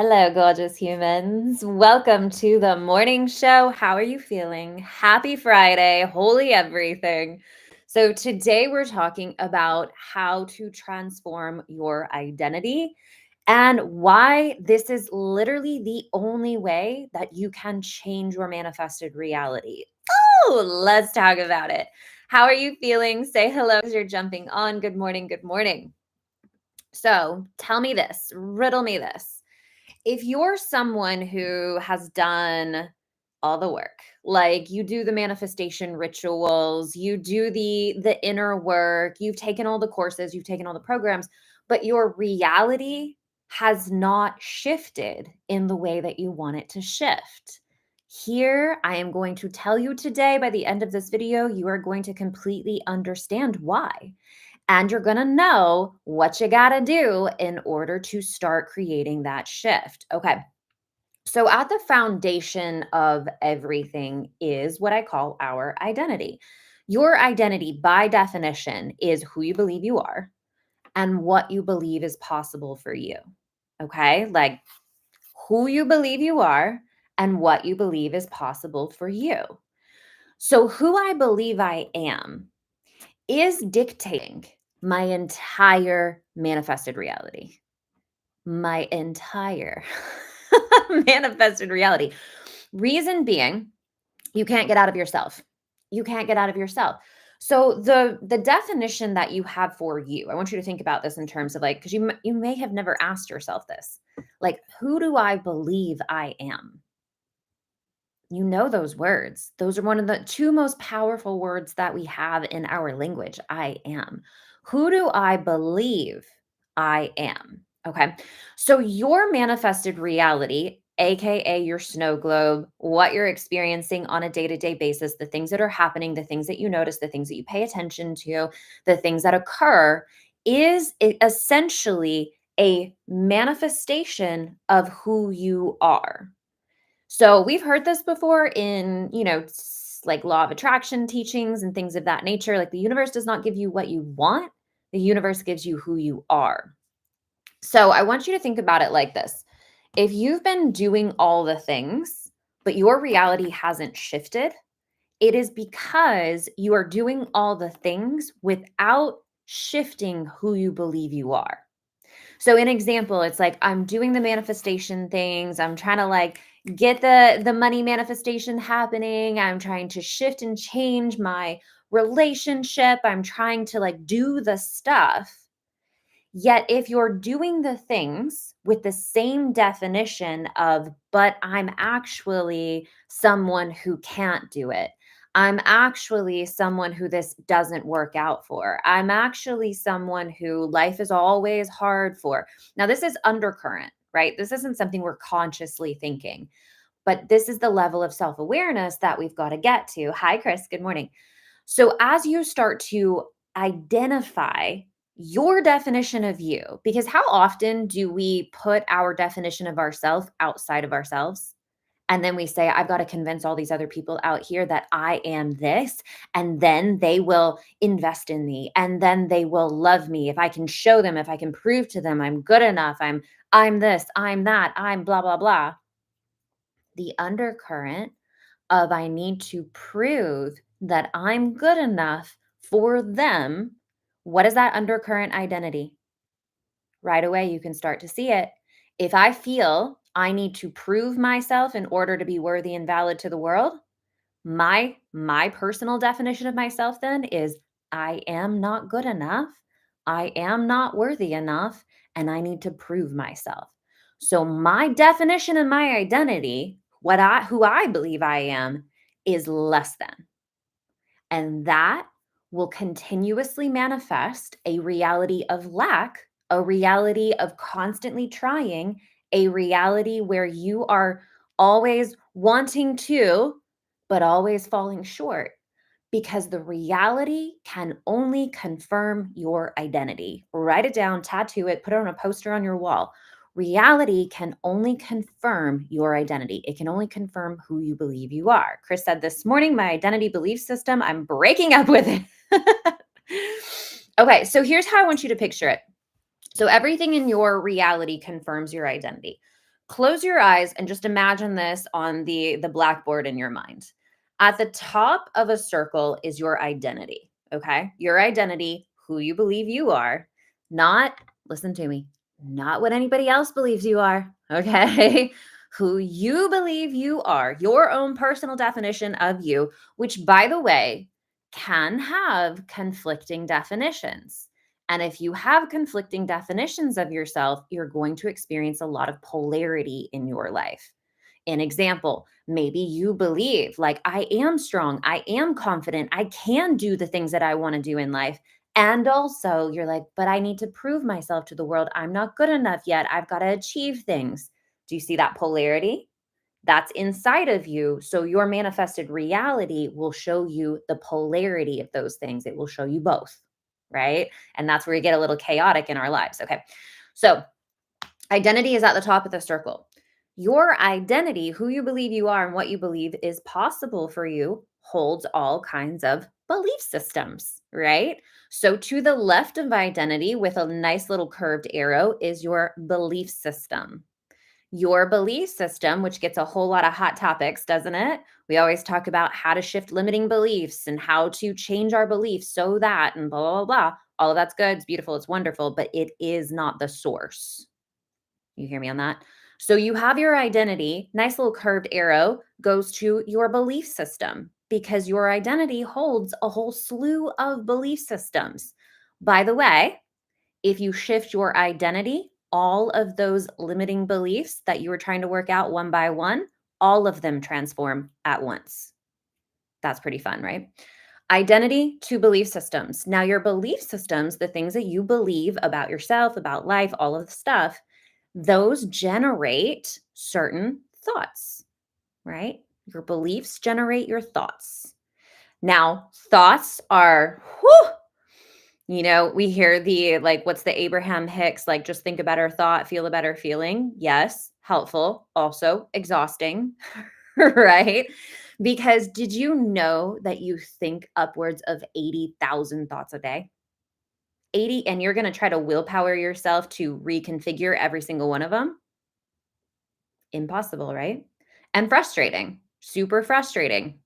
Hello, gorgeous humans. Welcome to the morning show. How are you feeling? Happy Friday. Holy everything. So, today we're talking about how to transform your identity and why this is literally the only way that you can change your manifested reality. Oh, let's talk about it. How are you feeling? Say hello as you're jumping on. Good morning. Good morning. So, tell me this, riddle me this. If you're someone who has done all the work, like you do the manifestation rituals, you do the inner work, you've taken all the courses, you've taken all the programs, but your reality has not shifted in the way that you want it to shift. Here, I am going to tell you today, by the end of this video, you are going to completely understand why. And you're going to know what you got to do in order to start creating that shift. Okay. So, at the foundation of everything is what I call our identity. Your identity, by definition, is who you believe you are and what you believe is possible for you. Okay. Like who you believe you are and what you believe is possible for you. So, who I believe I am is dictating my entire manifested reality. My entire manifested reality. Reason being, you can't get out of yourself. You can't get out of yourself. So the definition that you have for you, I want you to think about this in terms of like, because you may have never asked yourself this, like, who do I believe I am? You know those words. Those are one of the two most powerful words that we have in our language. I am. Who do I believe I am? Okay. So your manifested reality, AKA your snow globe, what you're experiencing on a day to day basis, the things that are happening, the things that you notice, the things that you pay attention to, the things that occur, is essentially a manifestation of who you are. So we've heard this before in, like law of attraction teachings and things of that nature. Like the universe does not give you what you want, the universe gives you who you are. So I want you to think about it like this. If you've been doing all the things, but your reality hasn't shifted, it is because you are doing all the things without shifting who you believe you are. So an example, it's like I'm doing the manifestation things. I'm trying to like get the money manifestation happening. I'm trying to shift and change my relationship. I'm trying to like do the stuff. Yet if you're doing the things with the same definition of, but I'm actually someone who can't do it. I'm actually someone who this doesn't work out for. I'm actually someone who life is always hard for. Now, this is undercurrent, right? This isn't something we're consciously thinking, but this is the level of self awareness that we've got to get to. Hi, Chris. Good morning. So, as you start to identify your definition of you, because how often do we put our definition of ourselves outside of ourselves? And then we say, I've got to convince all these other people out here that I am this. And then they will invest in me. And then they will love me. If I can show them, if I can prove to them I'm good enough, I'm this, I'm that, I'm blah, blah, blah. The undercurrent of I need to prove that I'm good enough for them. What is that undercurrent identity? Right away, you can start to see it. If I feel I need to prove myself in order to be worthy and valid to the world, my personal definition of myself then is I am not good enough. I am not worthy enough, and I need to prove myself. So my definition and my identity, who I believe I am, is less than. And that will continuously manifest a reality of lack, a reality of constantly trying, a reality where you are always wanting to, but always falling short. Because the reality can only confirm your identity. Write it down, tattoo it, put it on a poster on your wall. Reality can only confirm your identity. It can only confirm who you believe you are. Chris said this morning, my identity belief system, I'm breaking up with it. Okay, so here's how I want you to picture it. So everything in your reality confirms your identity. Close your eyes and just imagine this on the blackboard in your mind. At the top of a circle is your identity, okay? Your identity, who you believe you are, not, listen to me, not what anybody else believes you are, okay? Who you believe you are, your own personal definition of you, which by the way, can have conflicting definitions. And if you have conflicting definitions of yourself, you're going to experience a lot of polarity in your life. An example, maybe you believe like, I am strong, I am confident, I can do the things that I want to do in life. And also, you're like, but I need to prove myself to the world. I'm not good enough yet. I've got to achieve things. Do you see that polarity? That's inside of you. So your manifested reality will show you the polarity of those things. It will show you both, right? And that's where we get a little chaotic in our lives. Okay. So identity is at the top of the circle. Your identity, who you believe you are and what you believe is possible for you, holds all kinds of belief systems, right? So to the left of identity with a nice little curved arrow is your belief system. Your belief system, which gets a whole lot of hot topics, doesn't it? We always talk about how to shift limiting beliefs and how to change our beliefs so that, and blah, blah, blah. All of that's good. It's beautiful. It's wonderful, but it is not the source. You hear me on that? So you have your identity, nice little curved arrow goes to your belief system because your identity holds a whole slew of belief systems. By the way, if you shift your identity, all of those limiting beliefs that you were trying to work out one by one, all of them transform at once. That's pretty fun, right? Identity to belief systems. Now, your belief systems, the things that you believe about yourself, about life, all of the stuff, those generate certain thoughts, right? Your beliefs generate your thoughts. Now, thoughts are, whew, we hear the like, what's the Abraham Hicks, like, just think a better thought, feel a better feeling. Yes, helpful, also exhausting, right? Because did you know that you think upwards of 80,000 thoughts a day? 80, and you're going to try to willpower yourself to reconfigure every single one of them? Impossible, right? And frustrating, super frustrating.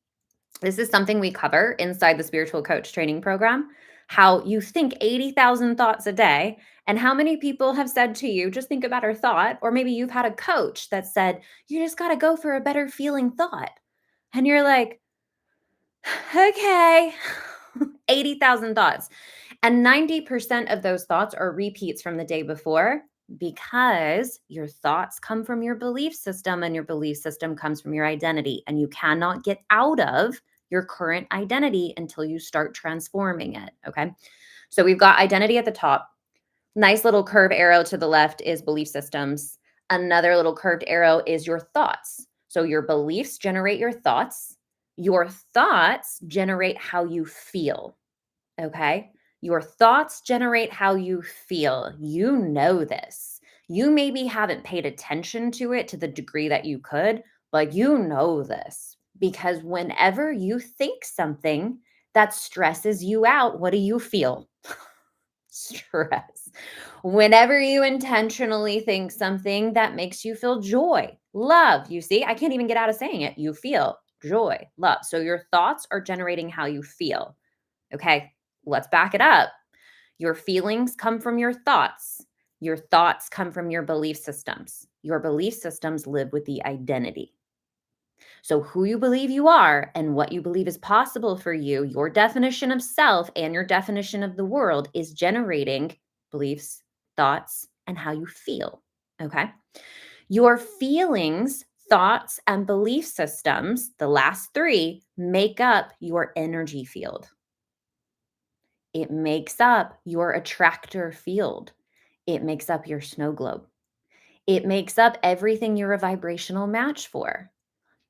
This is something we cover inside the spiritual coach training program. How you think 80,000 thoughts a day, and how many people have said to you, just think a better thought. Or maybe you've had a coach that said, you just got to go for a better feeling thought. And you're like, okay, 80,000 thoughts. And 90% of those thoughts are repeats from the day before because your thoughts come from your belief system and your belief system comes from your identity. And you cannot get out of your current identity until you start transforming it. Okay. So we've got identity at the top. Nice little curve arrow to the left is belief systems. Another little curved arrow is your thoughts. So your beliefs generate your thoughts. Your thoughts generate how you feel. Okay. Your thoughts generate how you feel. You know this. You maybe haven't paid attention to it to the degree that you could, but you know this because whenever you think something that stresses you out, what do you feel? Stress. Whenever you intentionally think something that makes you feel joy, love, you see, I can't even get out of saying it. You feel joy, love. So your thoughts are generating how you feel. Okay, let's back it up. Your feelings come from your thoughts. Your thoughts come from your belief systems. Your belief systems live with the identity. So, who you believe you are and what you believe is possible for you, your definition of self and your definition of the world is generating beliefs, thoughts, and how you feel. Okay. Your feelings, thoughts, and belief systems, the last three, make up your energy field. It makes up your attractor field. It makes up your snow globe. It makes up everything you're a vibrational match for.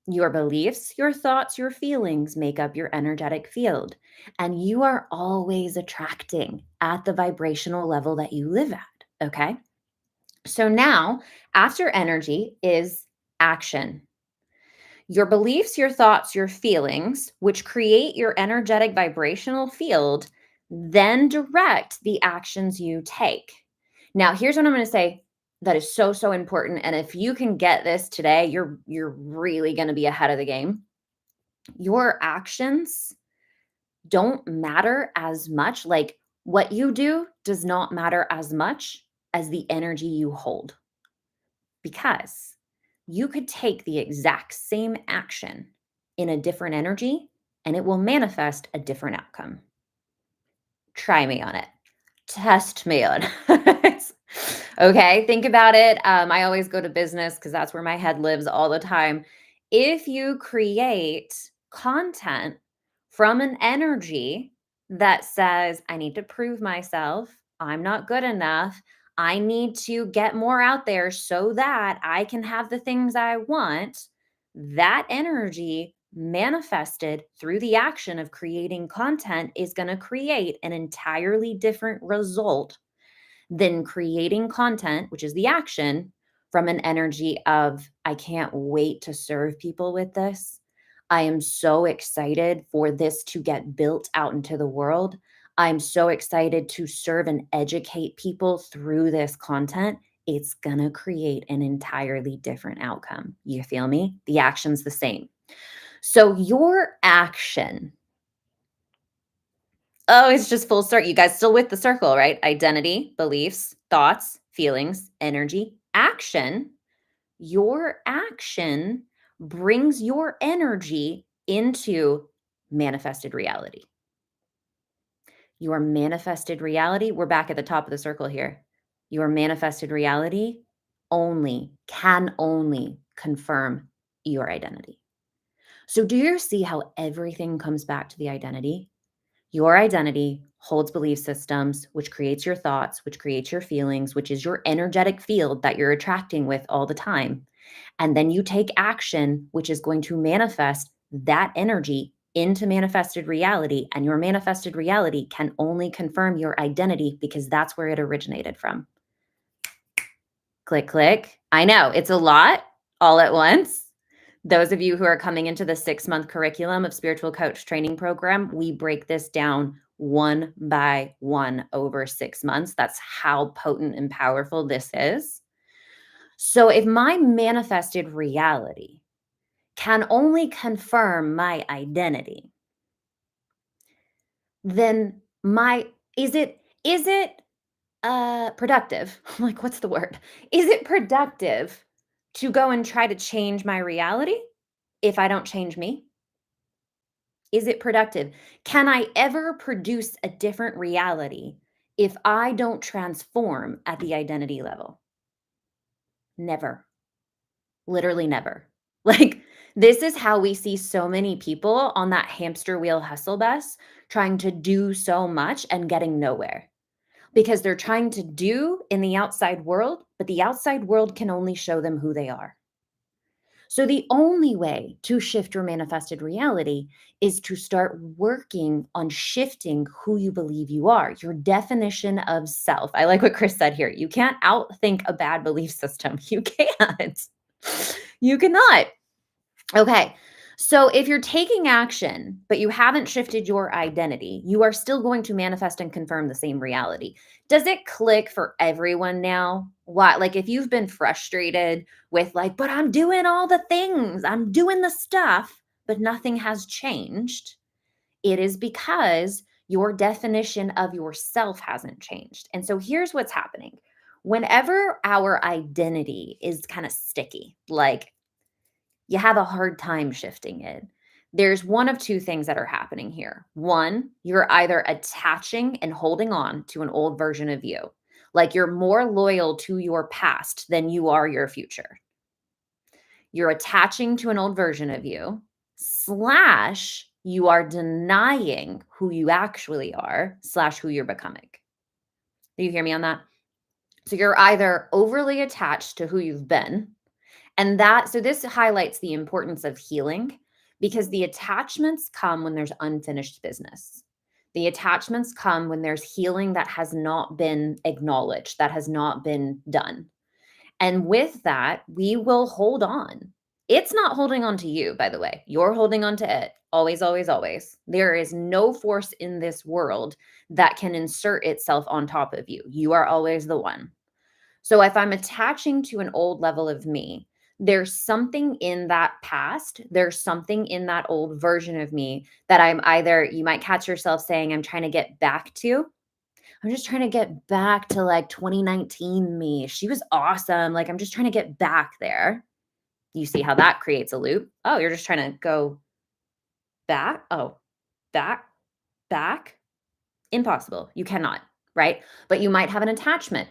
Your beliefs, your thoughts, your feelings make up your energetic field. And you are always attracting at the vibrational level that you live at. Okay. So now, after energy is action. Your beliefs, your thoughts, your feelings, which create your energetic vibrational field, then direct the actions you take. Now, here's what I'm going to say. That is so, so important, and if you can get this today, you're really gonna be ahead of the game. Your actions don't matter as much, like, what you do does not matter as much as the energy you hold, because you could take the exact same action in a different energy, and it will manifest a different outcome. Try me on it. Test me on it. Okay, think about it. I always go to business because that's where my head lives all the time. If you create content from an energy that says, I need to prove myself, I'm not good enough, I need to get more out there so that I can have the things I want, that energy manifested through the action of creating content is going to create an entirely different result than creating content, which is the action, from an energy of, I can't wait to serve people with this. I am so excited for this to get built out into the world. I'm so excited to serve and educate people through this content. It's going to create an entirely different outcome. You feel me? The action's the same. So your action, oh, it's just full circle. You guys still with the circle, right? Identity, beliefs, thoughts, feelings, energy, action. Your action brings your energy into manifested reality. Your manifested reality, we're back at the top of the circle here. Your manifested reality can only confirm your identity. So, do you see how everything comes back to the identity? Your identity holds belief systems, which creates your thoughts, which creates your feelings, which is your energetic field that you're attracting with all the time. And then you take action, which is going to manifest that energy into manifested reality. And your manifested reality can only confirm your identity because that's where it originated from. Click, click. I know it's a lot all at once. Those of you who are coming into the 6-month curriculum of Spiritual Coach Training Program, we break this down one by one over 6 months. That's how potent and powerful this is. So if my manifested reality can only confirm my identity, then my is it productive? I'm like, what's the word? Is it productive to go and try to change my reality if I don't change me? Is it productive? Can I ever produce a different reality if I don't transform at the identity level? Never. Literally never. Like, this is how we see so many people on that hamster wheel hustle bus trying to do so much and getting nowhere because they're trying to do in the outside world, but the outside world can only show them who they are. So, the only way to shift your manifested reality is to start working on shifting who you believe you are, your definition of self. I like what Chris said here. You can't outthink a bad belief system. You can't. You cannot. Okay. So if you're taking action, but you haven't shifted your identity, you are still going to manifest and confirm the same reality. Does it click for everyone now? Why? Like if you've been frustrated with like, but I'm doing all the things, I'm doing the stuff, but nothing has changed. It is because your definition of yourself hasn't changed. And so here's what's happening. Whenever our identity is kind of sticky, like you have a hard time shifting it. There's one of two things that are happening here. One, you're either attaching and holding on to an old version of you, like you're more loyal to your past than you are your future. You're attaching to an old version of you, slash, you are denying who you actually are, slash, who you're becoming. Do you hear me on that? So you're either overly attached to who you've been, and so this highlights the importance of healing because the attachments come when there's unfinished business. The attachments come when there's healing that has not been acknowledged, that has not been done. And with that, we will hold on. It's not holding on to you, by the way. You're holding on to it. Always, always, always. There is no force in this world that can insert itself on top of you. You are always the one. So if I'm attaching to an old level of me, there's something in that past, there's something in that old version of me that I'm either, you might catch yourself saying, I'm trying to get back to. I'm just trying to get back to like 2019 me. She was awesome. Like, I'm just trying to get back there. You see how that creates a loop. Oh, you're just trying to go back. Oh, back, back. Impossible. You cannot, right? But you might have an attachment.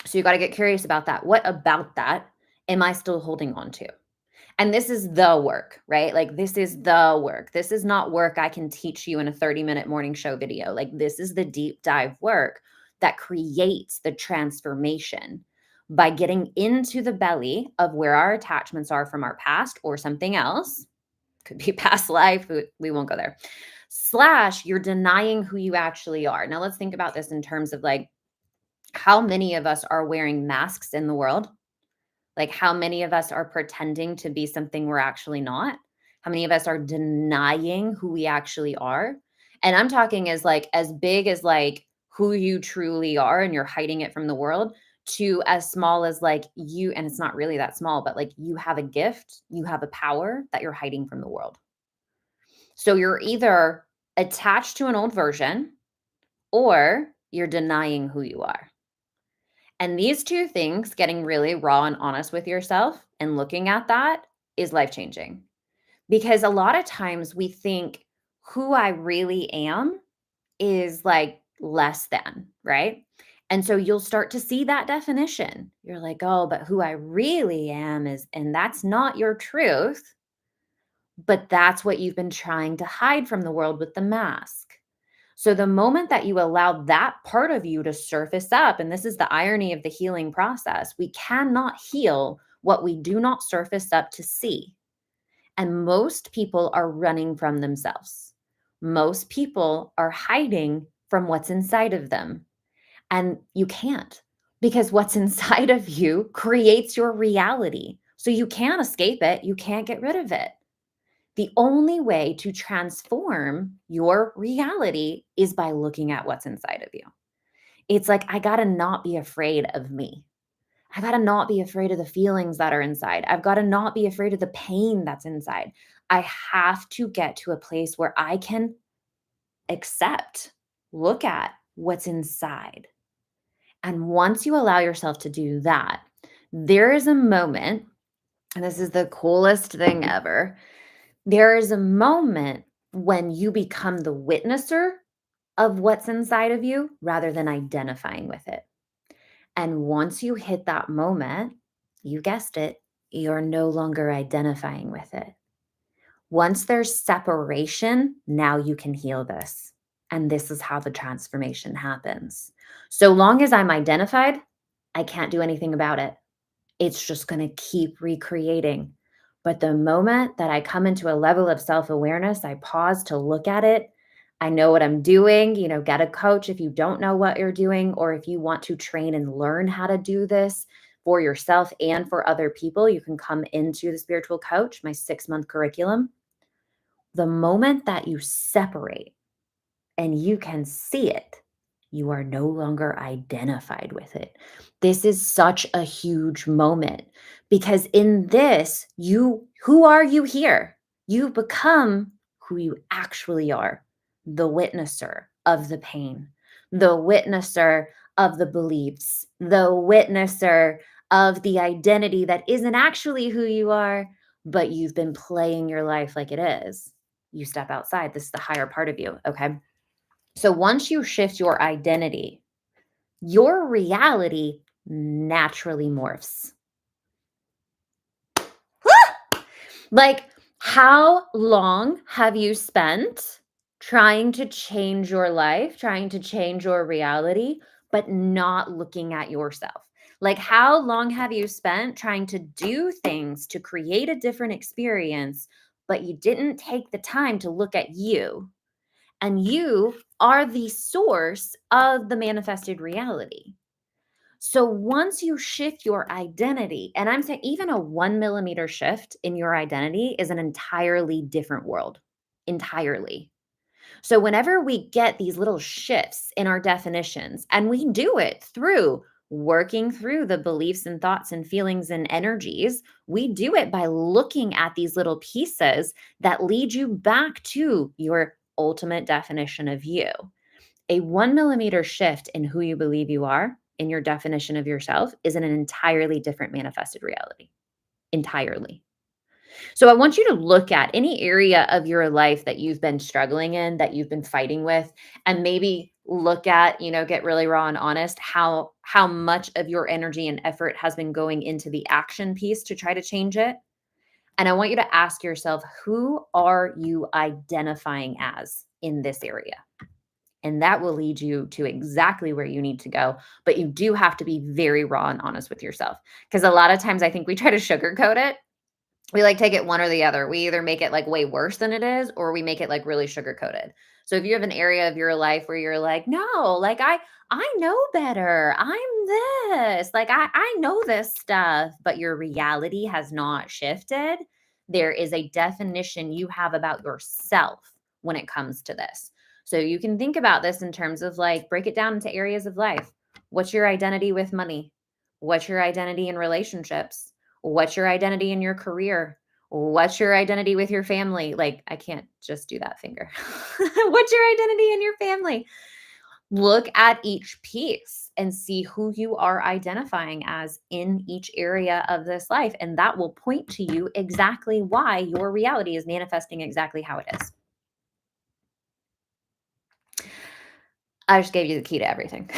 So you got to get curious about that. What about that am I still holding on to? And this is the work, right? Like, this is the work. This is not work I can teach you in a 30-minute morning show video. Like, this is the deep dive work that creates the transformation by getting into the belly of where our attachments are from our past or something else. Could be past life. We won't go there. Slash, you're denying who you actually are. Now, let's think about this in terms of like, how many of us are wearing masks in the world? Like, how many of us are pretending to be something we're actually not? How many of us are denying who we actually are? And I'm talking as like as big as like who you truly are and you're hiding it from the world, to as small as like you, and it's not really that small, but like you have a gift, you have a power that you're hiding from the world. So you're either attached to an old version or you're denying who you are. And these two things, getting really raw and honest with yourself and looking at that, is life changing. Because a lot of times we think who I really am is like less than, right? And so you'll start to see that definition. You're like, oh, but who I really am is, and that's not your truth, but that's what you've been trying to hide from the world with the mask. So the moment that you allow that part of you to surface up, and this is the irony of the healing process, we cannot heal what we do not surface up to see. And most people are running from themselves. Most people are hiding from what's inside of them. And you can't, because what's inside of you creates your reality. So you can't escape it. You can't get rid of it. The only way to transform your reality is by looking at what's inside of you. It's like, I got to not be afraid of me. I got to not be afraid of the feelings that are inside. I've got to not be afraid of the pain that's inside. I have to get to a place where I can accept, look at what's inside. And once you allow yourself to do that, there is a moment, and this is the coolest thing ever. There is a moment when you become the witnesser of what's inside of you rather than identifying with it. And once you hit that moment, you guessed it, you're no longer identifying with it. Once there's separation, now you can heal this. And this is how the transformation happens. So long as I'm identified, I can't do anything about it. It's just going to keep recreating. But the moment that I come into a level of self-awareness, I pause to look at it. I know what I'm doing. Get a coach if you don't know what you're doing, or if you want to train and learn how to do this for yourself and for other people, you can come into the Spiritual Coach, my 6-month curriculum. The moment that you separate and you can see it, you are no longer identified with it. This is such a huge moment, because in this, who are you here? You become who you actually are, the witnesser of the pain, the witnesser of the beliefs, the witnesser of the identity that isn't actually who you are, but you've been playing your life like it is. You step outside. This is the higher part of you. Okay. So once you shift your identity, your reality naturally morphs. Like, how long have you spent trying to change your life, trying to change your reality, but not looking at yourself? Like, how long have you spent trying to do things to create a different experience, but you didn't take the time to look at you? And you are the source of the manifested reality. So once you shift your identity, and I'm saying even a 1 millimeter shift in your identity is an entirely different world. Entirely. So whenever we get these little shifts in our definitions, and we do it through working through the beliefs and thoughts and feelings and energies. We do it by looking at these little pieces that lead you back to your ultimate definition of you. A 1 millimeter shift in who you believe you are, in your definition of yourself, is an entirely different manifested reality. Entirely. So I want you to look at any area of your life that you've been struggling in, that you've been fighting with, and maybe look at, get really raw and honest how much of your energy and effort has been going into the action piece to try to change it. And I want you to ask yourself, who are you identifying as in this area? And that will lead you to exactly where you need to go. But you do have to be very raw and honest with yourself. Because a lot of times I think we try to sugarcoat it. We like take it one or the other. We either make it like way worse than it is, or we make it like really sugar coated. So if you have an area of your life where you're like, no, like I know better. I'm this. Like I know this stuff, but your reality has not shifted. There is a definition you have about yourself when it comes to this. So you can think about this in terms of like break it down into areas of life. What's your identity with money? What's your identity in relationships? What's your identity in your career? What's your identity with your family? Like, I can't just do that finger. What's your identity in your family? Look at each piece and see who you are identifying as in each area of this life. And that will point to you exactly why your reality is manifesting exactly how it is. I just gave you the key to everything.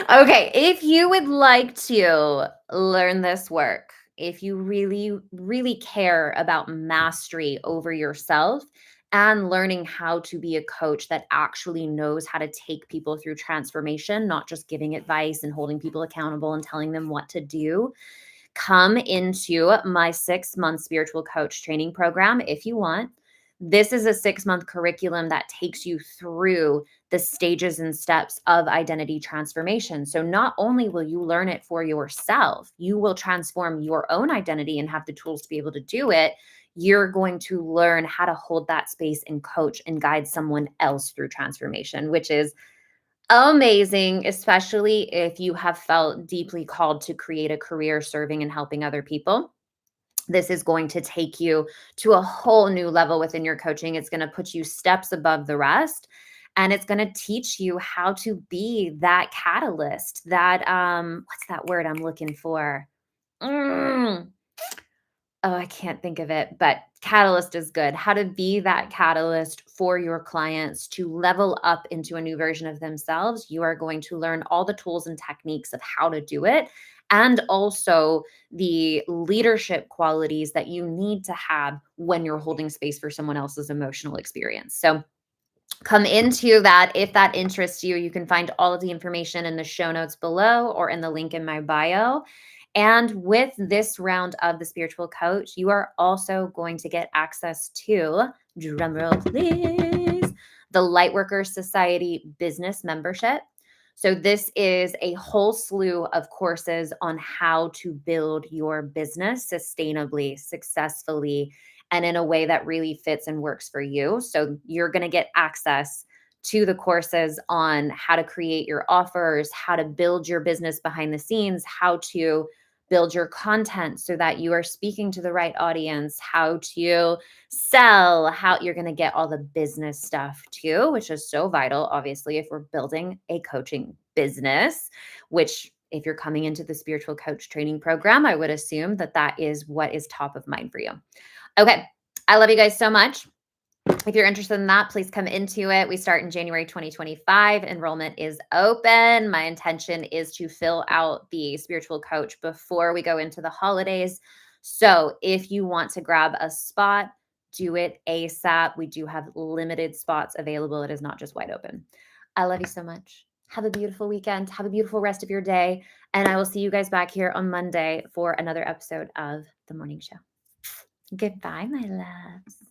Okay, if you would like to learn this work, if you really, really care about mastery over yourself and learning how to be a coach that actually knows how to take people through transformation, not just giving advice and holding people accountable and telling them what to do, come into my 6-month spiritual coach training program if you want. This is a 6-month curriculum that takes you through the stages and steps of identity transformation. So not only will you learn it for yourself, you will transform your own identity and have the tools to be able to do it. You're going to learn how to hold that space and coach and guide someone else through transformation, which is amazing, especially if you have felt deeply called to create a career serving and helping other people. This is going to take you to a whole new level within your coaching. It's going to put you steps above the rest. And it's going to teach you how to be that catalyst, that what's that word I'm looking for? Mm, oh, I can't think of it, but catalyst is good. How to be that catalyst for your clients to level up into a new version of themselves. You are going to learn all the tools and techniques of how to do it, and also the leadership qualities that you need to have when you're holding space for someone else's emotional experience. So come into that. If that interests you, you can find all of the information in the show notes below or in the link in my bio. And with this round of the spiritual coach, you are also going to get access to, drumroll please, the Lightworkers Society business membership. So this is a whole slew of courses on how to build your business sustainably, successfully, and in a way that really fits and works for you. So you're going to get access to the courses on how to create your offers, how to build your business behind the scenes, how to build your content so that you are speaking to the right audience, how to sell, how you're going to get all the business stuff too, which is so vital, obviously, if we're building a coaching business, which if you're coming into the spiritual coach training program, I would assume that that is what is top of mind for you. Okay. I love you guys so much. If you're interested in that, please come into it. We start in January 2025. Enrollment is open. My intention is to fill out the spiritual coach before we go into the holidays. So if you want to grab a spot, do it ASAP. We do have limited spots available. It is not just wide open. I love you so much. Have a beautiful weekend. Have a beautiful rest of your day. And I will see you guys back here on Monday for another episode of The Morning Show. Goodbye, my loves.